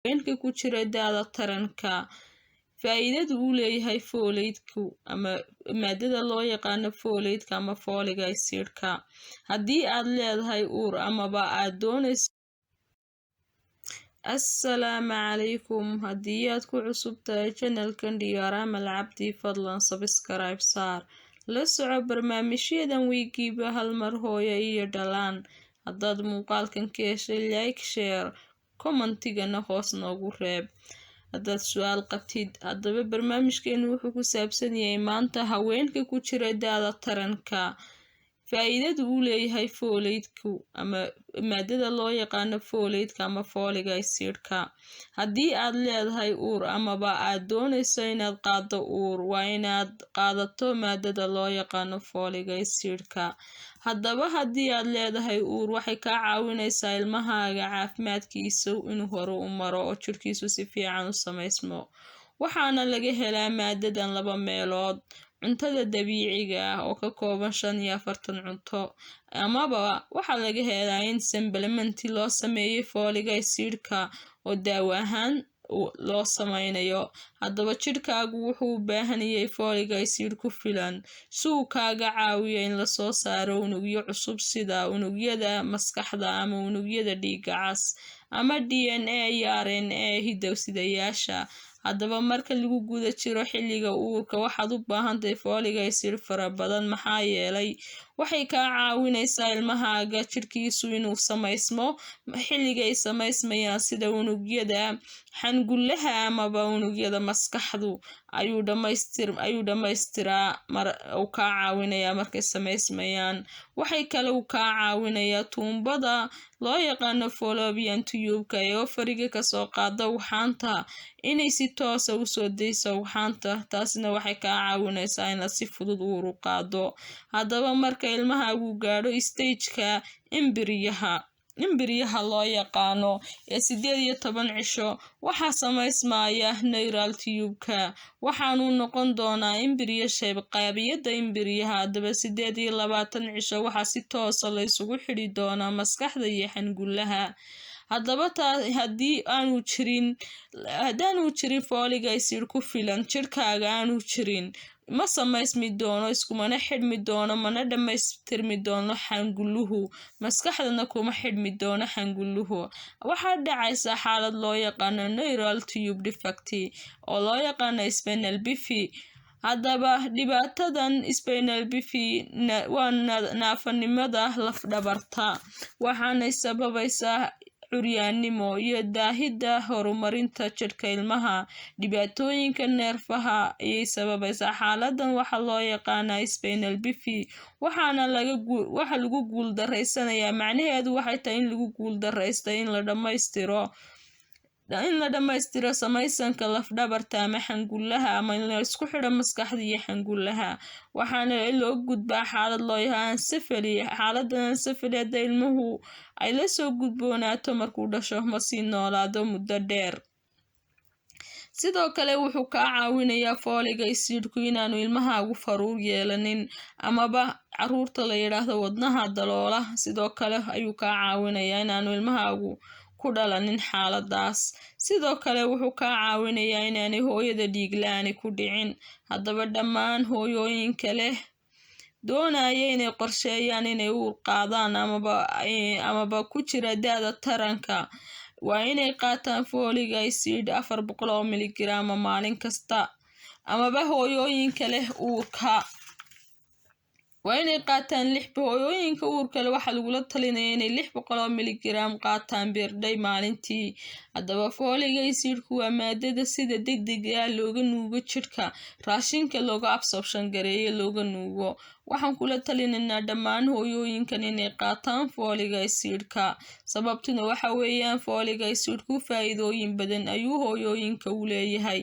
haweenka ku jira da'da taranka. Faa'iidada uu leeyahay folate-ku ama maadada loo yaqaano folate-ka ama folic acid-ka. Haddii aad leedahay uur amaba aad doonayso. Assalaamu calaykum. Haddii aad ku cusub tahay channel-kan Diyaarama Cabdi, fadlan subscribe saar. La soco barnaamijyadan wiigiiba hal mar, hooyo iyo dhalaan. Haddaad muuqaalkan ka heshay, like, share, commentigana hoos noogu reeb haddaad su'aal qabtid. Haddaba barnaamijkeenu wuxuu ku saabsan yahay maanta haweenka ku jira da'da taranka. Faa'iidada uu leeyahay folate-ku ama maadada loo yaqaano folate-ka ama folic acid-ka. Haddii aad leedahay uur amaba aad doonayso inaad qaaddo uur, waa inaad qaadato maadada loo yaqaano folic acid-ka. Haddaba haddii aad leedahay uur, waxay kaa caawinaysaa ilmahaaga caafimaadkiisa inuu hore u maro oo jirkiisu si fiican u samaysmo. Waxaana laga helaa maadadan 2 meelood: cuntada dabiiciga ah oo ka kooban 45 cunto, amaba waxaa laga helaa in supplement loo sameeyay folic acid-ka oo daawo ahaan loo sameynayo. Haddaba jirkaagu wuxuu u baahan yahay folic acid ku filan si uu kaaga caawiyo in la soo saaro unugyo cusub sida unugyada maskaxda ama unugyada dhiigga cas ama DNA iyo RNA hiddo-sidayaasha. Haddaba marka lagu guda jiro xilliga uurka, waxaad u baahantahay folic acid fara badan maxaa yeelay waxay kaa caawinaysaa ilmahaaga jirkiisu inuu samaysmo xilliga ay samaysmayaan, sida unugyada xangulaha amaba unugyada maskaxdu ayuu dhammaystiraa uu kaa caawinayaa markay samaysmayaan. Waxay kale uu kaa caawinayaa tuumbada loo yaqaano fallopian tube-ka ee ovary-ga kasoo qaada ugxaanta inay si toosa u soo dayso ugxaanta. Taasina waxay kaa caawinaysaa inaad si fudud uur u qaaddo. Haddaba marka ilmahaagu gaadho stage-ka embriyaha loo yaqaano ee 18 cisho, waxaa samaysmaya neural tube-ka, waxaanuu noqon doonaa embryo qaybiyada embriyaha. Haddaba 28 cisho waxaa si toosa la isugu xidhi doonaa maskaxda iyo xangulaha. Haddaba haddii aanu jirin folic acid ku filan jirkaaga aanu jirin, ma samaysmi doono, iskumana xidhmi doono, mana dhammaystirmi doono xanguluhu, maskaxdana kuma xidhmi doono xanguluhu. Waxaa dhacaysa xaalad loo yaqaano neural tube defect oo loo yaqaano spinal bifid. Haddaba dhibaatadan spinal bifid waa naafanimada laf-dhabarta, waxaanay sababaysaa curyaannimo iyo daahida horumarinta jidhka ilmaha. Dhibaatooyinka neerfaha ayay sababaysaa. Xaaladan waxaa loo yaqaanaa spinal bifid, waxaana lagu guuldareysanayaa. Macnaheedu waxay tahay in lagu guuldareystay in la dhammaystiro samaysanka laf-dhabarta ama xangulaha, ama in la isku xidho maskaxda iyo xangulaha. Waxaana loo gudbaa xaalad loo yaqaan encephaly. Xaaladan encephaly haddii ilmuhu ay la soo gudboonaato markuu dhasho, ma sii noolaado muddo dheer. Sidoo kale wuxuu kaa caawinayaa folic acid-ku inaanu ilmahaagu faruur yeelanin amaba caruurta la yidhaahdo wadnaha daloola. Sidoo kale ayuu kaa caawinayaa inaanu ilmahaagu ku dhalanin xaaladaas. Sidoo kale wuxuu kaa caawinayaa inaanay hooyada dhiig la'aani ku dhicin. Haddaba dhammaan hooyooyinka leh doonaya inay qorsheeyaan inay uur qaadaan amaba ku jira da'da taranka, waa inay qaataan folic acid 400 miligram maalin kasta. Amaba hooyooyinka leh uurka waa inay qaataan hooyooyinka uurka leh waxaa lagula talinayaa inay 600 miligram qaataan bir day maalintii. Haddaba folic acid-ku waa maadada sida degdega ah looga nuugo jidhka, raashinka looga absorption gareeyo looga nuugo. Waxaan kula talinaynaa dhammaan hooyooyinkan inay qaataan folic acid-ka. Sababtuna waxa weeyaan folic acid-ku faa'iidooyin badan ayuu hooyooyinka u leeyahay.